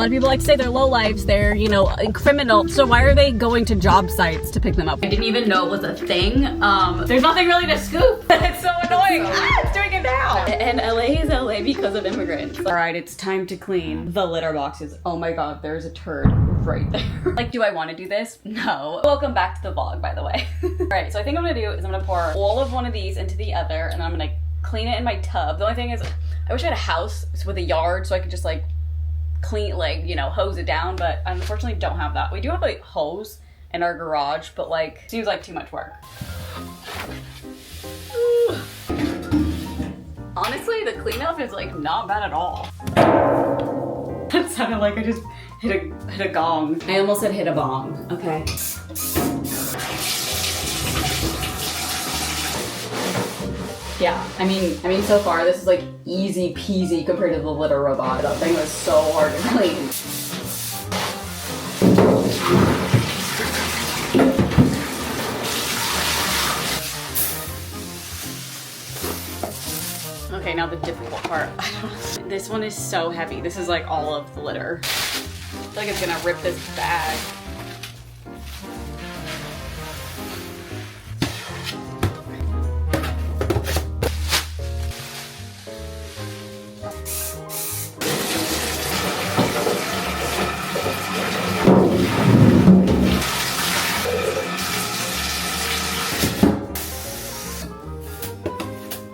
A lot of people like to say they're low lives, they're, you know, criminal. So why are they going to job sites to pick them up? I didn't even know it was a thing. There's nothing really to scoop. It's so annoying. It's doing it now. And LA is LA because of immigrants. All right, it's time to clean the litter boxes. Oh my God, there's a turd right there. Like, do I want to do this? No. Welcome back to the vlog, by the way. All right, so I think what I'm gonna do is I'm gonna pour all of one of these into the other, and I'm gonna clean it in my tub. The only thing is, I wish I had a house with a yard so I could just like clean, like, you know, hose it down, but I unfortunately don't have that. We do have a hose in our garage, but like, seems like too much work. Honestly, the cleanup is like not bad at all. That sounded like I just hit a gong. I almost said hit a bong. Okay. Yeah, I mean, so far this is like easy peasy compared to the litter robot. That thing was so hard to clean. Okay, now the difficult part. This one is so heavy. This is like all of the litter. I feel like it's gonna rip this bag.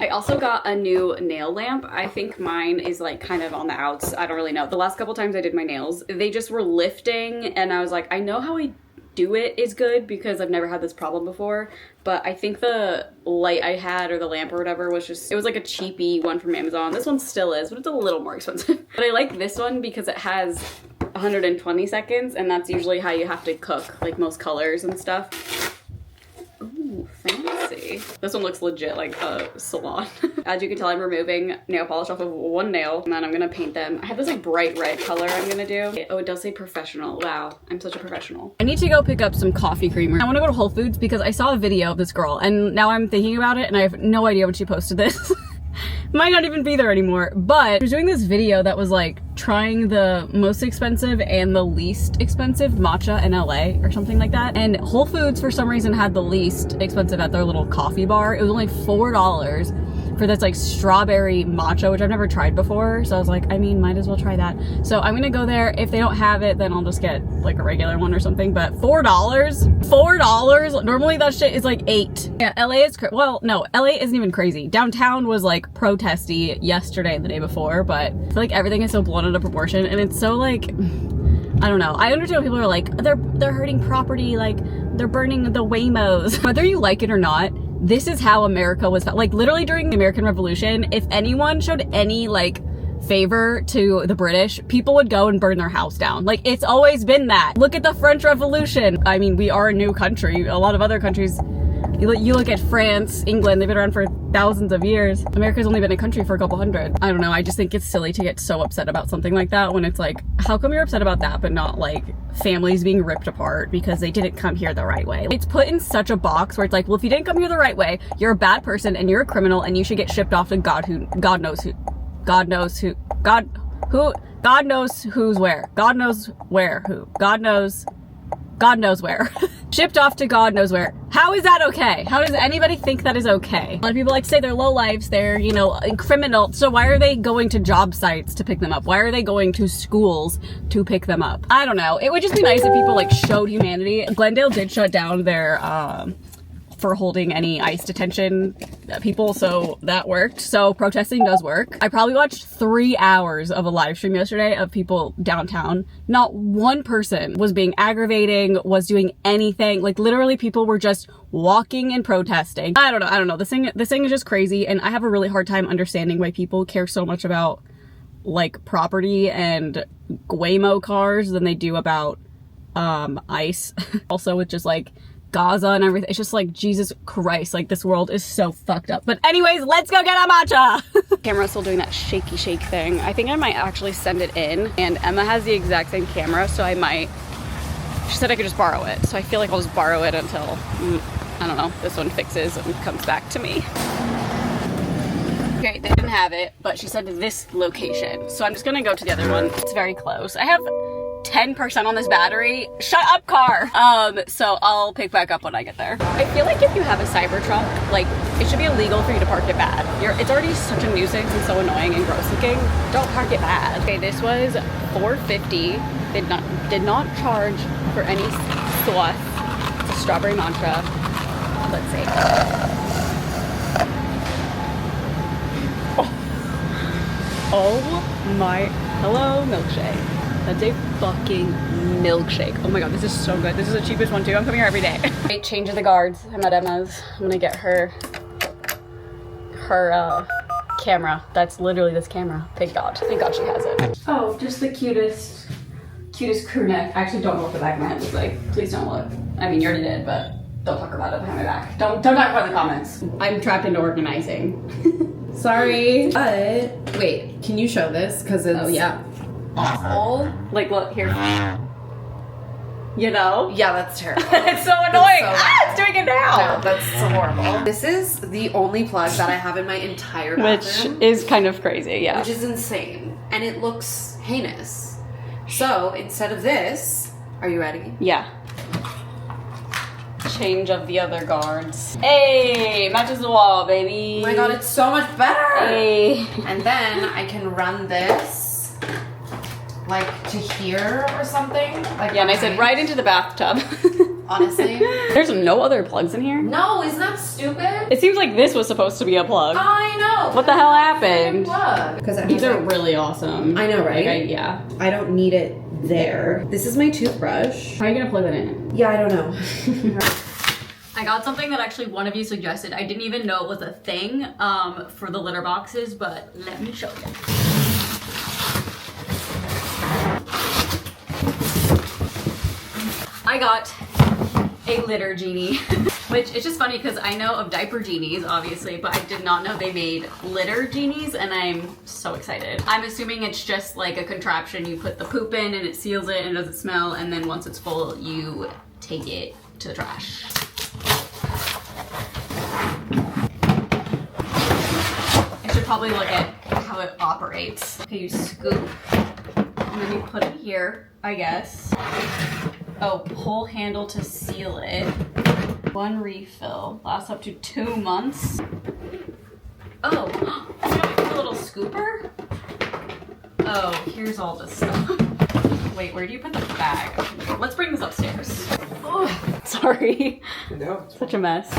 I also got a new nail lamp. I think mine is like kind of on the outs. I don't really know. The last couple times I did my nails, they just were lifting, and I was like, I know how I do it is good because I've never had this problem before, but I think the light I had, or the lamp or whatever, was just, it was like a cheapy one from Amazon. This one still is, but it's a little more expensive. But I like this one because it has 120 seconds, and that's usually how you have to cook, like most colors and stuff. Ooh, fancy. This one looks legit like a salon. As you can tell, I'm removing nail polish off of one nail, and then I'm gonna paint them. I have this like bright red color I'm gonna do. Oh, it does say professional. Wow, I'm such a professional. I need to go pick up some coffee creamer. I wanna go to Whole Foods because I saw a video of this girl, and now I'm thinking about it, and I have no idea when she posted this. Might not even be there anymore, but she was doing this video that was like trying the most expensive and the least expensive matcha in LA or something like that. And Whole Foods for some reason had the least expensive at their little coffee bar. It was only $4 for this like strawberry matcha, which I've never tried before. So I was like, I mean, might as well try that. So I'm gonna go there. If they don't have it, then I'll just get like a regular one or something. But $4? Normally that shit is like $8. Yeah, LA is well, no, LA isn't even crazy. Downtown was like protesty yesterday and the day before, but I feel like everything is so blown out of proportion, and it's so like, I don't know. I understand when people are like, they're hurting property, like they're burning the Waymos. Whether you like it or not, this is how America was found. Like literally during the American Revolution, if anyone showed any like favor to the British, people would go and burn their house down. Like, it's always been that. Look at the French Revolution. I mean, we are a new country. A lot of other countries, you look at France, England, they've been around for thousands of years. America's only been a country for a couple hundred. I don't know, I just think it's silly to get so upset about something like that when it's like, how come you're upset about that but not like families being ripped apart because they didn't come here the right way? It's put in such a box where it's like, well, if you didn't come here the right way, you're a bad person and you're a criminal and you should get shipped off to God knows who's where. God knows where who. God knows where. Shipped off to God knows where. How is that okay? How does anybody think that is okay? A lot of people like to say they're low lives, they're, you know, criminal. So why are they going to job sites to pick them up? Why are they going to schools to pick them up? I don't know. It would just be nice if people like showed humanity. Glendale did shut down their for holding any ICE detention people, so that worked. So protesting does work. I probably watched 3 hours of a live stream yesterday of people downtown. Not one person was being aggravating, was doing anything. Like literally people were just walking and protesting. I don't know. This thing is just crazy, and I have a really hard time understanding why people care so much about like property and Waymo cars than they do about ICE. Also with just like Gaza and everything. It's just like, Jesus Christ, like this world is so fucked up. But anyways, let's go get a matcha. Camera's still doing that shaky shake thing. I think I might actually send it in, and Emma has the exact same camera, so I might, she said I could just borrow it. So I feel like I'll just borrow it until, I don't know, this one fixes and comes back to me. Okay, they didn't have it, but she said this location. So I'm just gonna go to the other one. It's very close. I have 10% on this battery. Shut up, car. So I'll pick back up when I get there. I feel like if you have a Cybertruck, like, it should be illegal for you to park it bad. It's already such a nuisance and so annoying and gross looking. Don't park it bad. Okay, this was $4.50. Did not charge for any sauce. It's a strawberry mantra. Let's see. Oh my, hello milkshake. That's a fucking milkshake. Oh my god, this is so good. This is the cheapest one too. I'm coming here every day. Right, change of the guards. I'm at Emma's. I'm gonna get her camera. That's literally this camera. Thank God. Thank God she has it. Oh, just the cutest crew neck. I actually don't know what the back of my head looks like. Please don't look. I mean, you already did, but don't talk about it behind my back. Don't talk about it in the comments. I'm trapped into organizing. Sorry, but wait, can you show this? Because it's awful. Like, look here. You know? Yeah, that's terrible. It's so annoying. So It's doing it now. No, that's so horrible. This is the only plug that I have in my entire bathroom. Which is kind of crazy, yeah. Which is insane. And it looks heinous. So instead of this, are you ready? Yeah. Change of the other guards. Hey, matches the wall, baby. Oh my god, it's so much better. Hey. And then I can run this like to here or something. Like yeah, and I said right into the bathtub. Honestly. There's no other plugs in here? No, isn't that stupid? It seems like this was supposed to be a plug. I know. What the hell happened? Because these are really awesome. I know, right? Like, yeah. I don't need it there. This is my toothbrush. How are you gonna plug that in? Yeah, I don't know. I got something that actually one of you suggested. I didn't even know it was a thing for the litter boxes, but let me show you. I got a litter genie, which is just funny because I know of diaper genies, obviously, but I did not know they made litter genies, and I'm so excited. I'm assuming it's just like a contraption. You put the poop in and it seals it and it doesn't smell, and then once it's full, you take it to the trash. I should probably look at how it operates. Okay, you scoop, and then you put it here, I guess. Oh, pull handle to seal it. One refill. Lasts up to 2 months. Oh, you got a little scooper? Oh, here's all this stuff. Wait, where do you put the bag? Let's bring this upstairs. Oh, sorry. No. Such a mess.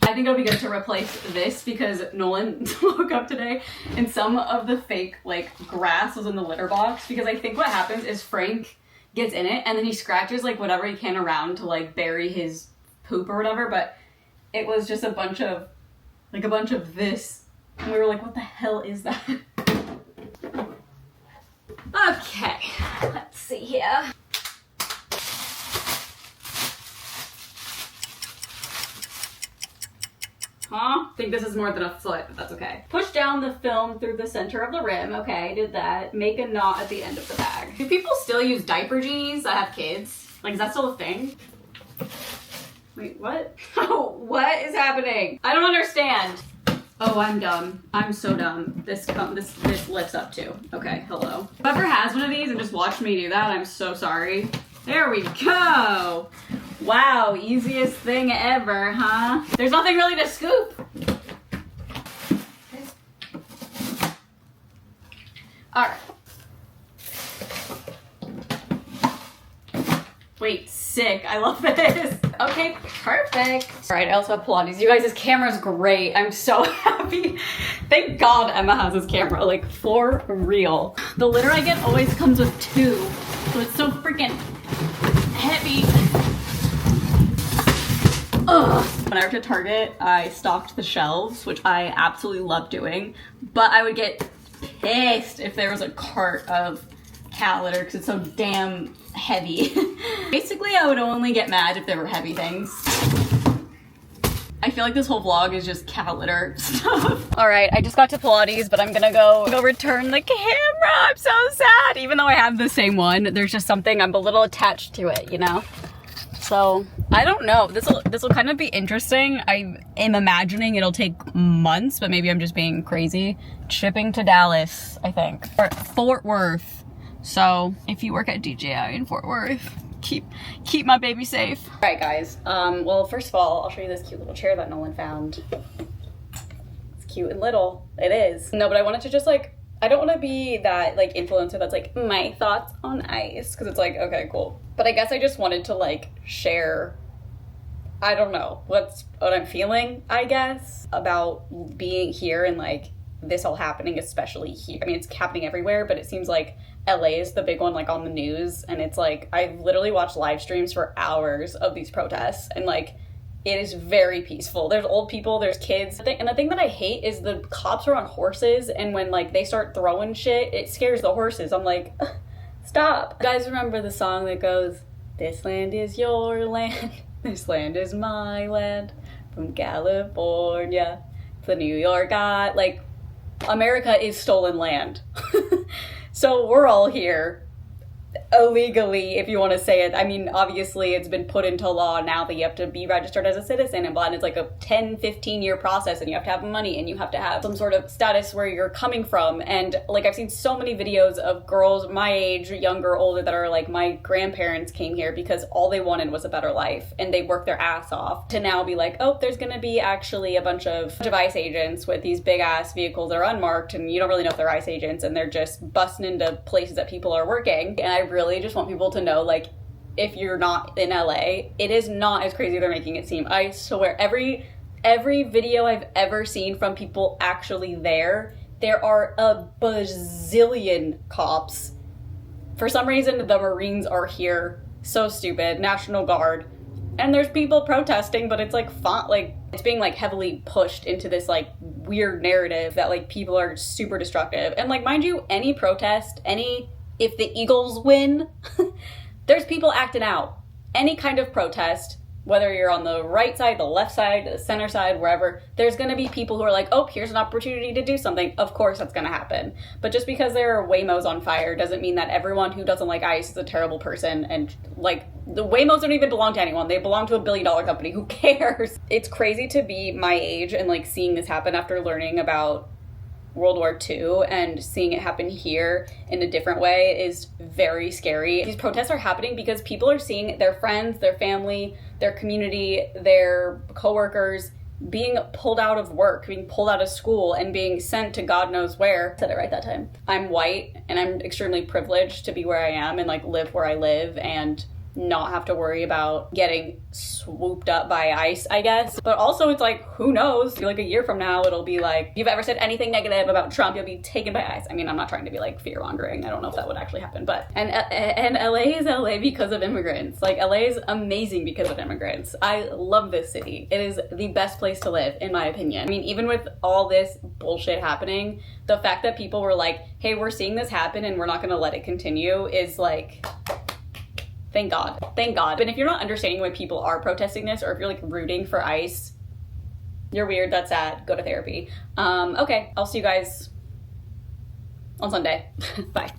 I think it'll be good to replace this because Nolan woke up today and some of the fake like grass was in the litter box, because I think what happens is Frank gets in it and then he scratches like whatever he can around to like bury his poop or whatever, but it was just a bunch of this, and we were like, what the hell is that? Okay, let's see here. Huh? I think this is more than a foot, but that's okay. Push down the film through the center of the rim. Okay, did that. Make a knot at the end of the bag. Do people still use diaper genies that have kids? Like, is that still a thing? Wait, what? Oh, what is happening? I don't understand. Oh, I'm dumb. I'm so dumb. This lifts up too. Okay, hello. Whoever has one of these and just watched me do that, I'm so sorry. There we go. Wow, easiest thing ever, huh? There's nothing really to scoop. All right. Wait, sick. I love this. Okay, perfect. All right, I also have Pilates. You guys, this camera's great. I'm so happy. Thank God Emma has this camera, like for real. The litter I get always comes with 2, so it's so freaking heavy. Ugh. When I worked at Target, I stocked the shelves, which I absolutely love doing, but I would get pissed if there was a cart of cat litter because it's so damn heavy. Basically, I would only get mad if there were heavy things. I feel like this whole vlog is just cat litter stuff. All right, I just got to Pilates, but I'm gonna go return the camera. I'm so sad. Even though I have the same one, there's just something, I'm a little attached to it, you know? So I don't know. This will kind of be interesting. I am imagining it'll take months, but maybe I'm just being crazy. Shipping to Dallas, I think, or Fort Worth. So if you work at DJI in Fort Worth, keep my baby safe. All right, guys. Well, first of all, I'll show you this cute little chair that Nolan found. It's cute and little. It is. No, but I wanted to just like, I don't want to be that like influencer that's like my thoughts on ice, because it's like, okay, cool. But I guess I just wanted to like share, I don't know, what I'm feeling, I guess, about being here and like this all happening, especially here. I mean, it's happening everywhere, but it seems like LA is the big one, like on the news. And it's like, I've literally watched live streams for hours of these protests, and like, it is very peaceful. There's old people, there's kids. And the thing that I hate is the cops are on horses, and when like they start throwing shit, it scares the horses. I'm like, stop. You guys remember the song that goes, "This land is your land, this land is my land, from California to New York." Like, America is stolen land. So we're all here illegally, if you want to say it. I mean, obviously it's been put into law now that you have to be registered as a citizen and blah, and it's like a 10-15 year process, and you have to have money, and you have to have some sort of status where you're coming from. And like, I've seen so many videos of girls my age, younger, older, that are like, my grandparents came here because all they wanted was a better life, and they worked their ass off to now be like, oh, there's gonna be actually a bunch of ICE agents with these big ass vehicles that are unmarked, and you don't really know if they're ICE agents, and they're just busting into places that people are working. And I really just want people to know, like, if you're not in LA, it is not as crazy as they're making it seem. I swear, every video I've ever seen from people actually there are a bazillion cops. For some reason, the Marines are here. So stupid. National Guard. And there's people protesting, but it's like fun, like it's being like heavily pushed into this like weird narrative that like people are super destructive. And like, mind you, any protest, if the Eagles win, there's people acting out. Any kind of protest, whether you're on the right side, the left side, the center side, wherever, there's gonna be people who are like, oh, here's an opportunity to do something. Of course that's gonna happen. But just because there are Waymos on fire doesn't mean that everyone who doesn't like ICE is a terrible person. And like, the Waymos don't even belong to anyone. They belong to a $1 billion company. Who cares? It's crazy to be my age and like seeing this happen after learning about World War II, and seeing it happen here in a different way is very scary. These protests are happening because people are seeing their friends, their family, their community, their coworkers being pulled out of work, being pulled out of school, and being sent to God knows where. I said it right that time. I'm white, and I'm extremely privileged to be where I am and like live where I live and not have to worry about getting swooped up by ICE, I guess. But also it's like, who knows? Like a year from now, it'll be like, if you've ever said anything negative about Trump, you'll be taken by ICE. I mean, I'm not trying to be like fear mongering. I don't know if that would actually happen, but, and LA is LA because of immigrants. Like, LA is amazing because of immigrants. I love this city. It is the best place to live, in my opinion. I mean, even with all this bullshit happening, the fact that people were like, hey, we're seeing this happen and we're not gonna let it continue is like, thank God. Thank God. But if you're not understanding why people are protesting this, or if you're like rooting for ICE, you're weird, that's sad, go to therapy. Okay, I'll see you guys on Sunday. Bye.